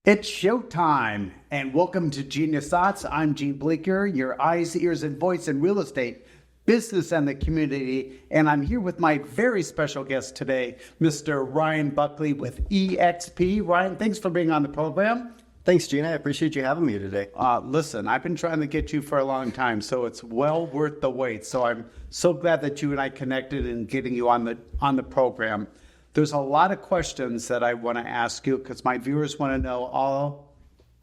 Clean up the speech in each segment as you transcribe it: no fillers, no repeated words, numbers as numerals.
It's showtime, and welcome to Genius Thoughts. I'm Gene Bleeker, your eyes, ears, and voice in real estate, business, and the community. And I'm here with my very special guest today, Mr. Ryan Buckley with EXP. Ryan, thanks for being on the program. Thanks, Gene. I appreciate you having me today. Listen, I've been trying to get you for a long time, so it's well worth the wait. So I'm so glad that you and I connected in getting you on the program. There's a lot of questions that I want to ask you because my viewers want to know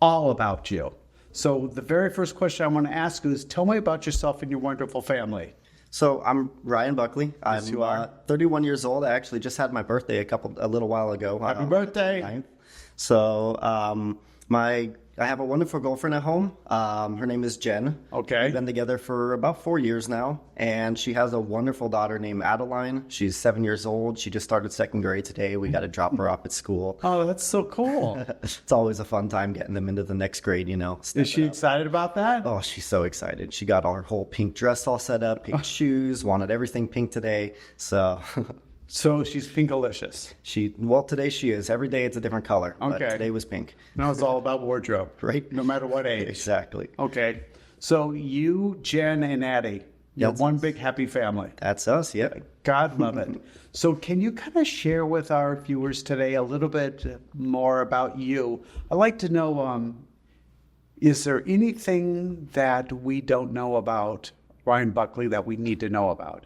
all about you. So the very first question I want to ask you is, tell me about yourself and your wonderful family. So I'm Ryan Buckley. Yes, you are. 31 years old. I actually just had my birthday a little while ago. Happy birthday. 9th. So I have a wonderful girlfriend at home. Her name is Jen. Okay. We've been together for about 4 years now, and she has a wonderful daughter named Adeline. She's 7 years old. She just started second grade today. We got to drop her off at school. Oh, that's so cool. It's always a fun time getting them into the next grade, you know. Is she excited about that? Oh, she's so excited. She got her whole pink dress all set up, pink shoes, wanted everything pink today. So she's pinkalicious. Today she is. Every day it's a different color. Okay. But today was pink. Now it's all about wardrobe. Right. No matter what age. Exactly. Okay. So you, Jen, and Addie, you're Yes. one big happy family. That's us, yep. God love it. So can you kind of share with our viewers today a little bit more about you? I'd like to know, is there anything that we don't know about Ryan Buckley that we need to know about?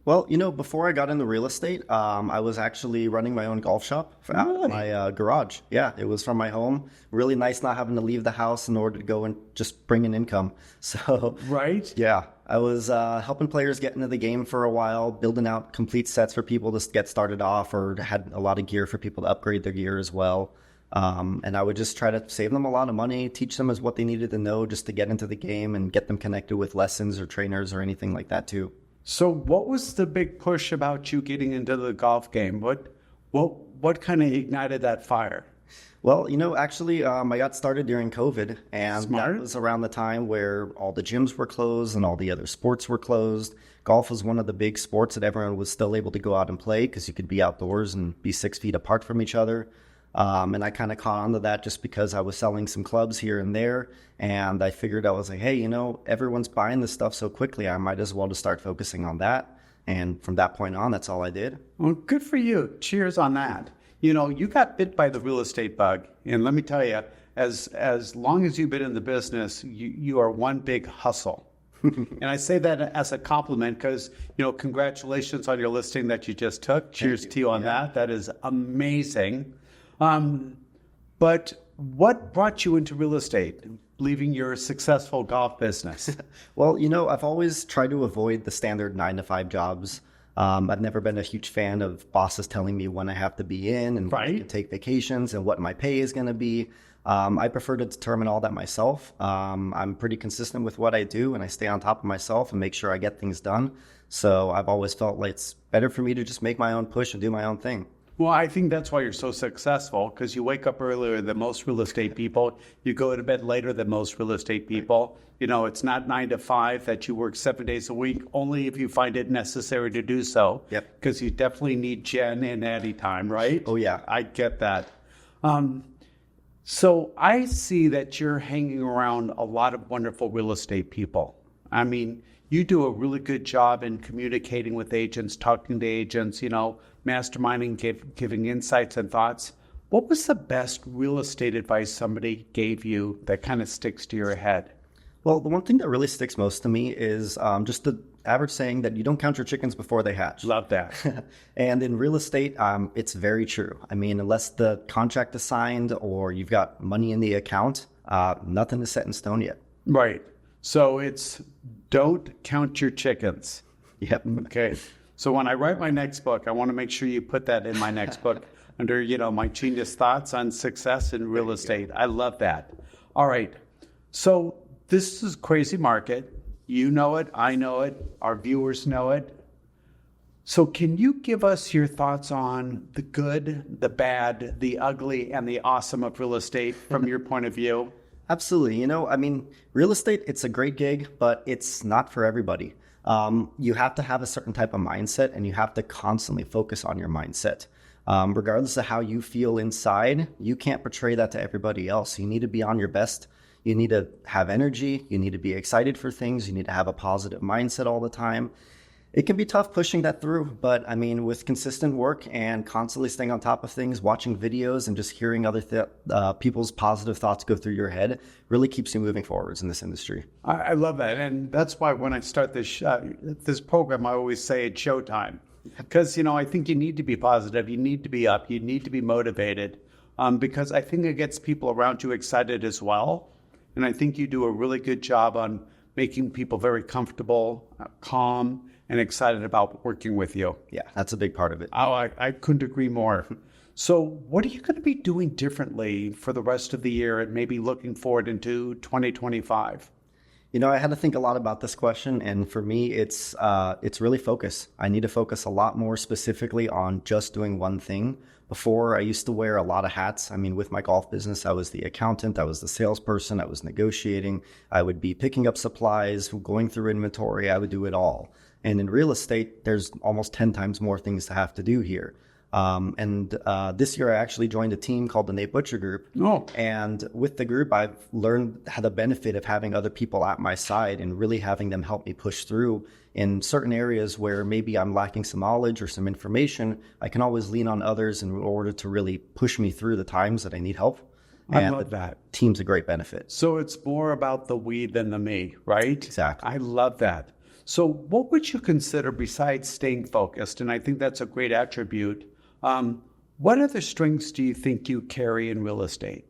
Well, before I got into real estate, I was actually running my own golf shop out of my garage. Yeah, it was from my home. Really nice not having to leave the house in order to go and just bring in income. So, Right? yeah, I was helping players get into the game for a while, building out complete sets for people to get started off, or had a lot of gear for people to upgrade their gear as well. And I would just try to save them a lot of money, teach them as what they needed to know just to get into the game and get them connected with lessons or trainers or anything like that too. So what was the big push about you getting into the golf game? What kind of ignited that fire? Well, actually, I got started during COVID, and Smart. that was around the time where all the gyms were closed and all the other sports were closed. Golf was one of the big sports that everyone was still able to go out and play because you could be outdoors and be 6 feet apart from each other. And I kind of caught on to that just because I was selling some clubs here and there. And I figured, I was like, hey, everyone's buying this stuff so quickly. I might as well just start focusing on that. And from that point on, that's all I did. Well, good for you. Cheers on that. You got bit by the real estate bug. And let me tell you, as long as you've been in the business, you are one big hustle. And I say that as a compliment because, congratulations on your listing that you just took. Cheers to you on that. That is amazing. But what brought you into real estate, leaving your successful golf business? Well, I've always tried to avoid the standard 9-to-5 jobs. I've never been a huge fan of bosses telling me when I have to be in and when I can take vacations and what my pay is going to be. I prefer to determine all that myself. I'm pretty consistent with what I do, and I stay on top of myself and make sure I get things done. So I've always felt like it's better for me to just make my own push and do my own thing. Well, I think that's why you're so successful, because you wake up earlier than most real estate people. You go to bed later than most real estate people. It's not 9 to 5 that you work 7 days a week, only if you find it necessary to do so. Yep. Because you definitely need Jen and Addie time, right? Oh, yeah. I get that. So I see that you're hanging around a lot of wonderful real estate people. I mean, you do a really good job in communicating with agents, talking to agents, masterminding, giving insights and thoughts. What was the best real estate advice somebody gave you that kind of sticks to your head? Well, the one thing that really sticks most to me is just the average saying that you don't count your chickens before they hatch. Love that. And in real estate, it's very true. I mean, unless the contract is signed or you've got money in the account, nothing is set in stone yet. Right. So it's don't count your chickens. Yep. Okay. So when I write my next book, I want to make sure you put that in my next book under, my Genius Thoughts on Success in Real Estate. I love that. All right. So this is a crazy market. You know it. I know it. Our viewers know it. So can you give us your thoughts on the good, the bad, the ugly, and the awesome of real estate from your point of view? Absolutely. Real estate, it's a great gig, but it's not for everybody. You have to have a certain type of mindset, and you have to constantly focus on your mindset. Regardless of how you feel inside, you can't portray that to everybody else. You need to be on your best. You need to have energy. You need to be excited for things. You need to have a positive mindset all the time. It can be tough pushing that through, but I mean, with consistent work and constantly staying on top of things, watching videos and just hearing other people's positive thoughts go through your head really keeps you moving forwards in this industry. I love that. And that's why when I start this program, I always say it's showtime. Because, I think you need to be positive. You need to be up. You need to be motivated because I think it gets people around you excited as well. And I think you do a really good job on making people very comfortable, calm, and excited about working with you. Yeah, that's a big part of it. Oh, I couldn't agree more. So what are you going to be doing differently for the rest of the year and maybe looking forward into 2025? I had to think a lot about this question, and for me, it's really focus. I need to focus a lot more specifically on just doing one thing. Before, I used to wear a lot of hats. I mean, with my golf business, I was the accountant, I was the salesperson, I was negotiating, I would be picking up supplies, going through inventory, I would do it all. And in real estate, there's almost 10 times more things to have to do here. This year I actually joined a team called the Nate Butcher Group. Oh. And with the group, I've learned the benefit of having other people at my side and really having them help me push through in certain areas where maybe I'm lacking some knowledge or some information. I can always lean on others in order to really push me through the times that I need help. I love that. Team's a great benefit. So it's more about the we than the me, right? Exactly. I love that. So what would you consider besides staying focused? And I think that's a great attribute. What other strengths do you think you carry in real estate?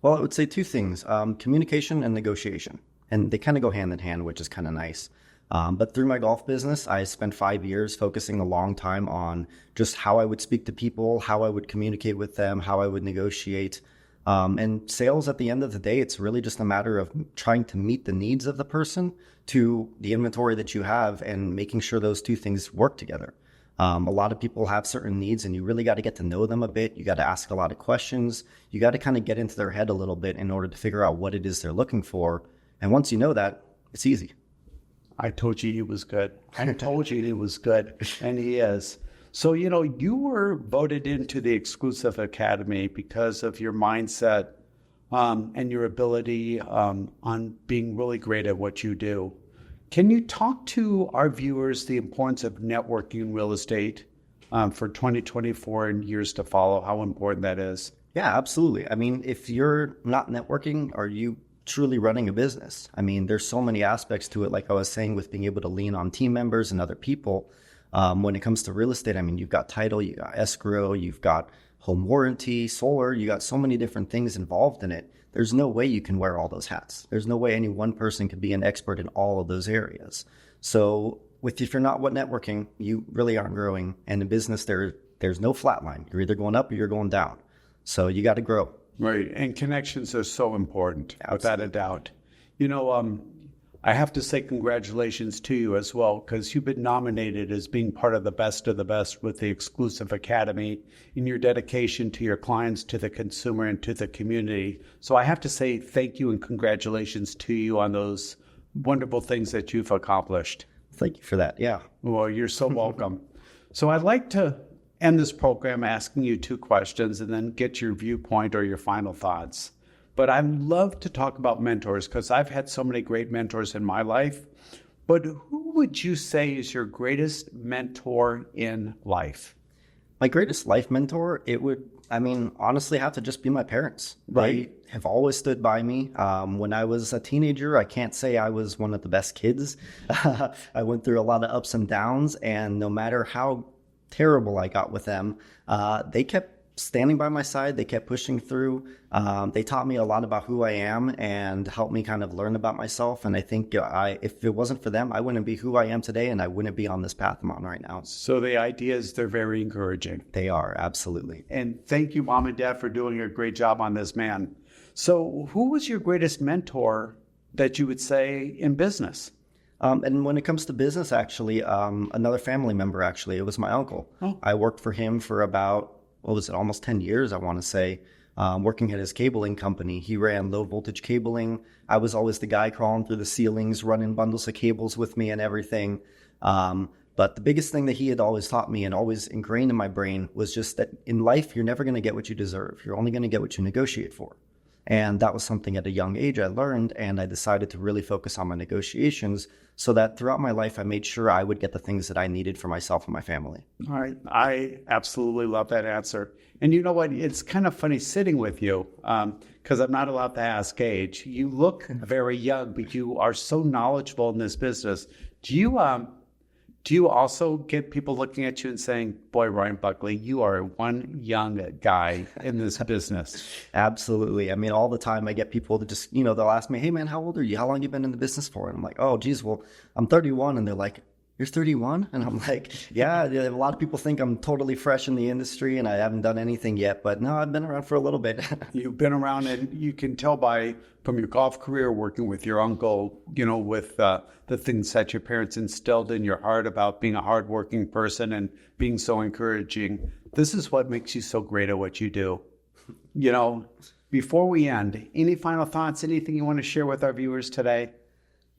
Well, I would say two things, communication and negotiation. And they kind of go hand in hand, which is kind of nice. But through my golf business, I spent 5 years focusing a long time on just how I would speak to people, how I would communicate with them, how I would negotiate. And sales, at the end of the day, it's really just a matter of trying to meet the needs of the person to the inventory that you have and making sure those two things work together. A lot of people have certain needs and you really got to get to know them a bit. You got to ask a lot of questions. You got to kind of get into their head a little bit in order to figure out what it is they're looking for. And once you know that, it's easy. I told you he was good. I told you he was good, and he is. So, you were voted into the exclusive academy because of your mindset and your ability on being really great at what you do. Can you talk to our viewers the importance of networking in real estate for 2024 and years to follow, how important that is? Yeah, absolutely. I mean, if you're not networking, are you truly running a business? I mean, there's so many aspects to it, like I was saying, with being able to lean on team members and other people. When it comes to real estate, I mean, you've got title, you got escrow, you've got home warranty, solar, you got so many different things involved in it. There's no way you can wear all those hats. There's no way any one person can be an expert in all of those areas. So if you're not networking, you really aren't growing. And in business, there's no flat line. You're either going up or you're going down. So you got to grow. Right. And connections are so important, Absolutely. Without a doubt. I have to say congratulations to you as well, because you've been nominated as being part of the best with the Exclusive Academy in your dedication to your clients, to the consumer, and to the community. So I have to say thank you and congratulations to you on those wonderful things that you've accomplished. Thank you for that. Yeah. Well, you're so welcome. So I'd like to end this program asking you 2 questions and then get your viewpoint or your final thoughts. But I'd love to talk about mentors because I've had so many great mentors in my life. But who would you say is your greatest mentor in life? My greatest life mentor, it would, honestly have to just be my parents. Right. They have always stood by me. When I was a teenager, I can't say I was one of the best kids. I went through a lot of ups and downs, and no matter how terrible I got with them, they kept standing by my side. They kept pushing through. They taught me a lot about who I am and helped me kind of learn about myself. And I think if it wasn't for them, I wouldn't be who I am today, and I wouldn't be on this path I'm on right now. So the ideas, they're very encouraging. They are, absolutely. And thank you, Mom and Dad, for doing a great job on this, man. So who was your greatest mentor that you would say in business? And when it comes to business, actually, another family member, actually, it was my uncle. Oh. I worked for him for about, almost 10 years, I want to say, working at his cabling company. He ran low voltage cabling. I was always the guy crawling through the ceilings, running bundles of cables with me and everything. But the biggest thing that he had always taught me and always ingrained in my brain was just that in life, you're never going to get what you deserve. You're only going to get what you negotiate for. And that was something at a young age I learned, and I decided to really focus on my negotiations so that throughout my life, I made sure I would get the things that I needed for myself and my family. All right. I absolutely love that answer. And you know what? It's kind of funny sitting with you because I'm not allowed to ask age. You look very young, but you are so knowledgeable in this business. Do you also get people looking at you and saying, boy, Ryan Buckley, you are one young guy in this business? Absolutely. I mean, all the time I get people that just, they'll ask me, hey, man, how old are you? How long have you been in the business for? And I'm like, oh, geez, well, I'm 31. And they're like, you're 31? And I'm like, yeah, a lot of people think I'm totally fresh in the industry and I haven't done anything yet. But no, I've been around for a little bit. You've been around, and you can tell from your golf career, working with your uncle, with the things that your parents instilled in your heart about being a hardworking person and being so encouraging. This is what makes you so great at what you do. Before we end, any final thoughts, anything you want to share with our viewers today?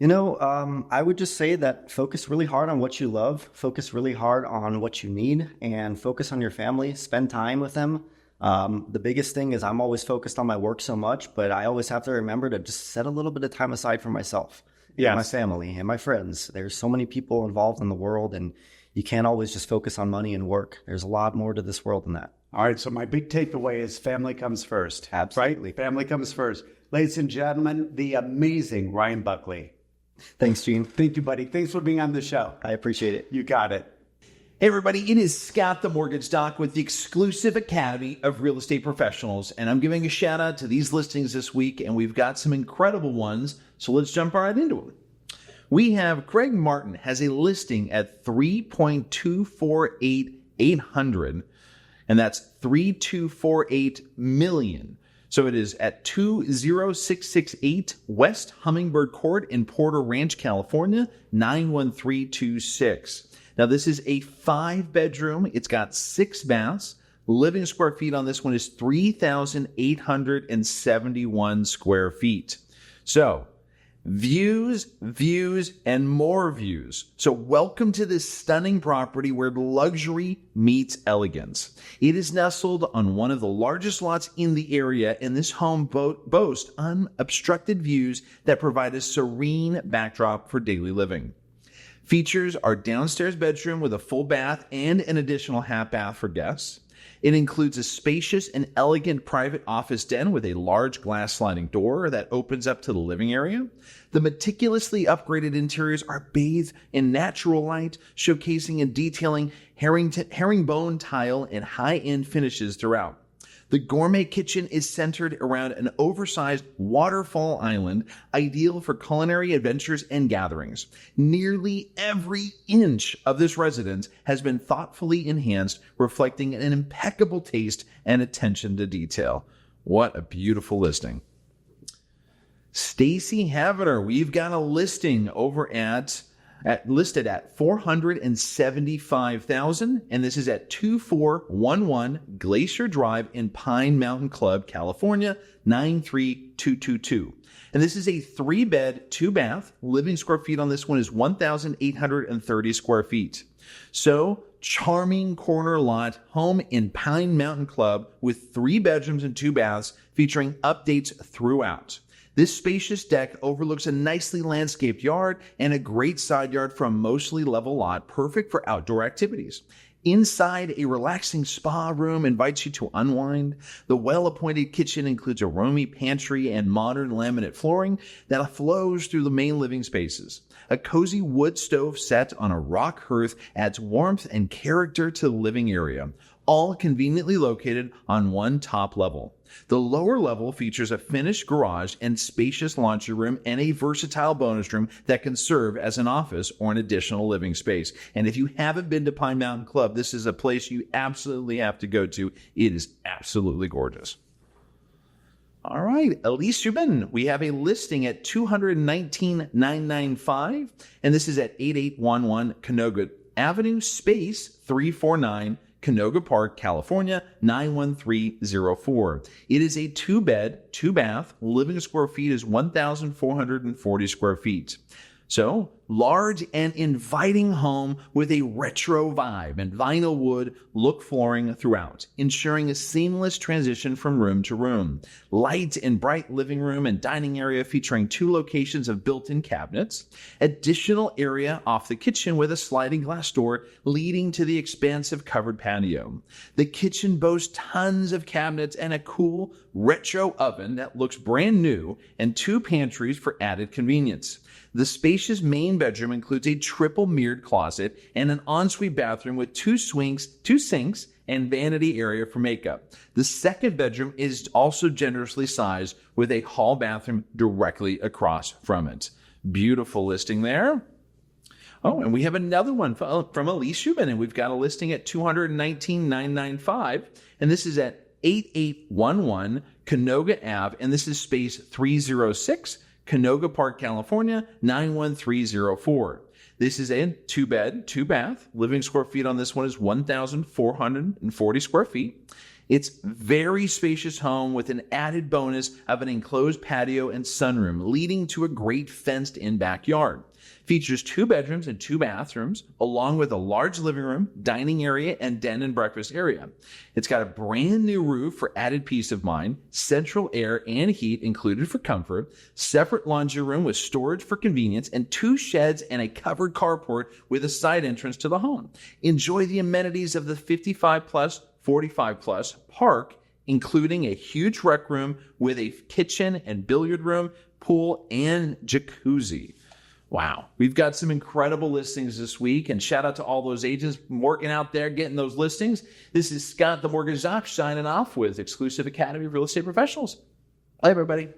I would just say that focus really hard on what you love, focus really hard on what you need, and focus on your family, spend time with them. The biggest thing is I'm always focused on my work so much, but I always have to remember to just set a little bit of time aside for myself, and my family, and my friends. There's so many people involved in the world, and you can't always just focus on money and work. There's a lot more to this world than that. All right, so my big takeaway is family comes first. Absolutely. Right? Family comes first. Ladies and gentlemen, the amazing Ryan Buckley. Thanks, Gene. Thank you, buddy. Thanks for being on the show. I appreciate it. You got it. Hey, everybody. It is Scott the Mortgage Doc with the exclusive Academy of Real Estate Professionals. And I'm giving a shout out to these listings this week, and we've got some incredible ones. So let's jump right into them. We have Craig Martin has a listing at 3.248,800, and that's 3.248 million. So it is at 20668 West Hummingbird Court in Porter Ranch, California, 91326. Now, this is a 5-bedroom. It's got 6 baths. Living square feet on this one is 3,871 square feet. So, views, and more views. So welcome to this stunning property where luxury meets elegance. It is nestled on one of the largest lots in the area, and this home boasts unobstructed views that provide a serene backdrop for daily living. Features are downstairs bedroom with a full bath and an additional half bath for guests. It includes a spacious and elegant private office den with a large glass sliding door that opens up to the living area. The meticulously upgraded interiors are bathed in natural light, showcasing and detailing herringbone tile and high-end finishes throughout. The gourmet kitchen is centered around an oversized waterfall island, ideal for culinary adventures and gatherings. Nearly every inch of this residence has been thoughtfully enhanced, reflecting an impeccable taste and attention to detail. What a beautiful listing. Stacy Haviter, we've got a listing over listed at $475,000, and this is at 2411 Glacier Drive in Pine Mountain Club, California, 93222. And this is a 3-bed, 2-bath. Living square feet on this one is 1,830 square feet. So, charming corner lot home in Pine Mountain Club with 3 bedrooms and 2 baths, featuring updates throughout. This spacious deck overlooks a nicely landscaped yard and a great side yard for a mostly level lot, perfect for outdoor activities. Inside, a relaxing spa room invites you to unwind. The well-appointed kitchen includes a roomy pantry and modern laminate flooring that flows through the main living spaces. A cozy wood stove set on a rock hearth adds warmth and character to the living area, all conveniently located on one top level. The lower level features a finished garage and spacious laundry room and a versatile bonus room that can serve as an office or an additional living space. And if you haven't been to Pine Mountain Club, this is a place you absolutely have to go to. It is absolutely gorgeous. All right, Elise Shubin, we have a listing at $219,995, and this is at 8811 Canoga Avenue, space 349, Canoga Park, California, 91304. It is a 2-bed, 2-bath. Living square feet is 1,440 square feet. So, large and inviting home with a retro vibe and vinyl wood look flooring throughout, ensuring a seamless transition from room to room. Light and bright living room and dining area featuring 2 locations of built-in cabinets. Additional area off the kitchen with a sliding glass door leading to the expansive covered patio. The kitchen boasts tons of cabinets and a cool retro oven that looks brand new and 2 pantries for added convenience. The spacious main bedroom includes a triple mirrored closet and an ensuite bathroom with 2 sinks, and vanity area for makeup. The second bedroom is also generously sized with a hall bathroom directly across from it. Beautiful listing there. Oh, and we have another one from Elise Shubin, and we've got a listing at $219,995, and this is at 8811 Canoga Ave, and this is space 306, Canoga Park, California, 91304. This is a 2-bed, 2-bath. Living square feet on this one is 1,440 square feet. It's very spacious home with an added bonus of an enclosed patio and sunroom, leading to a great fenced-in backyard. Features 2 bedrooms and 2 bathrooms, along with a large living room, dining area, and den and breakfast area. It's got a brand new roof for added peace of mind, central air and heat included for comfort, separate laundry room with storage for convenience, and 2 sheds and a covered carport with a side entrance to the home. Enjoy the amenities of the 55+, 45+ park, including a huge rec room with a kitchen and billiard room, pool, and jacuzzi. Wow. We've got some incredible listings this week, and shout out to all those agents working out there getting those listings. This is Scott the Mortgage Doc signing off with Exclusive Academy of Real Estate Professionals. Bye, everybody.